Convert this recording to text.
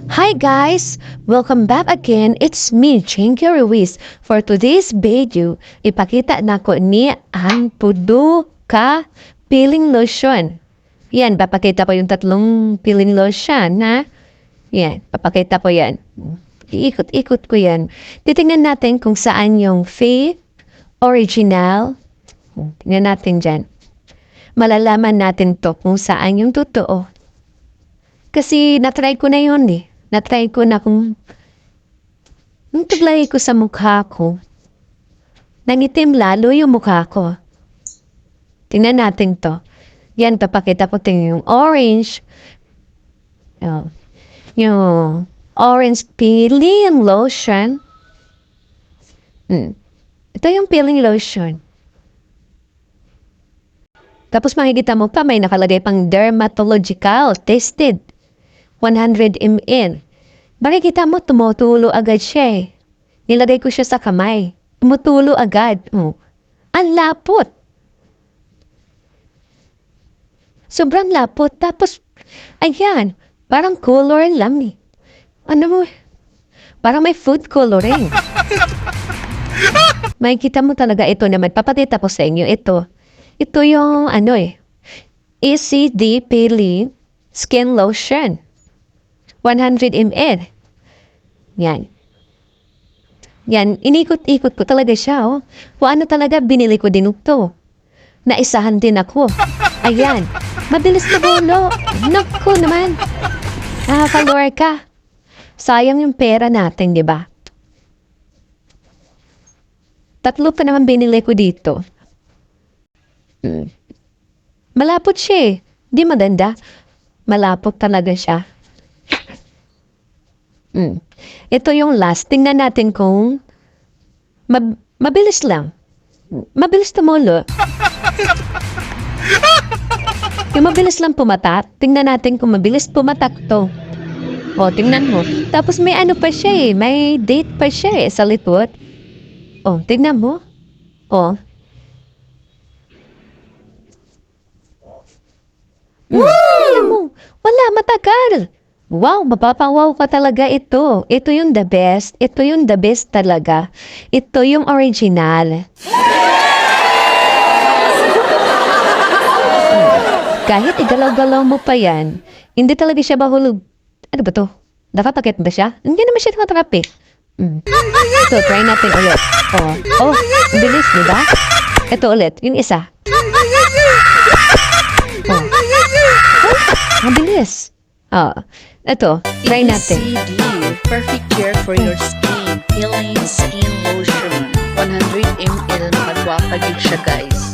Hi guys! Welcome back again. It's me, Chinky Ruiz. For today's video, ipakita na ko ni ang pudo ka peeling lotion. Yan, papakita ko yung tatlong peeling lotion, ha? Yan, papakita ko yan. Iikot-ikot ko yan. Titingnan natin kung saan yung fake, original. Tingnan natin dyan. Malalaman natin to kung saan yung totoo. Kasi natry ko na yun eh. Natry ko na kung taglagay ko sa mukha ko. Nangitim lalo yung mukha ko. Tingnan natin to. Yan, papakita ko tingnan yung orange. Oh, yung orange peeling lotion. Ito yung peeling lotion. Tapos makikita mo pa may nakalagay pang dermatological tested. 100 ml. Makikita mo, tumutulo agad siya eh. Nilagay ko siya sa kamay. Tumutulo agad. Ang lapot. Sobrang lapot. Tapos, ayan, parang color lang eh. Ano mo? Parang may food coloring. Makikita mo talaga ito naman. Papatita ko sa inyo. Ito yung ECD Peeling Skin Lotion. 100 ml. Yan. Yan, inikot-ikot ko talaga siya, oh. Kung ano talaga, binili ko din ito. Naisahan din ako. Ayan. Mabilis na bulo. Naku naman. Nakakalor ka. Sayang yung pera natin, di ba? Tatlo pa naman binili ko dito. Malapot siya eh. Di maganda. Malapot talaga siya. Ito yung last. Tingnan natin kung mabilis lang. Mabilis tumulo. Yung mabilis lang pumatak. Tingnan natin kung mabilis pumatak to. O, tingnan mo. Tapos may ano pa siya eh. May date pa siya eh sa likod. O, tingnan mo. O. Tingnan mo. Wala, matagal. Wow, mapapawaw ka talaga ito. Ito yung the best. Ito yung the best talaga. Ito yung original. Kahit igalaw-galaw mo pa yan, hindi talaga siya bahulog. Ano ba to? Nakatakit ba siya? Hindi naman siya nakatrap eh. So, try natin ulit. Oh, ang bilis, diba? Ito ulit, yung isa. Ang bilis. Ito, try natin. ECD, perfect cure for your skin. Peeling skin lotion. 100 ml. Magwapagig siya, guys.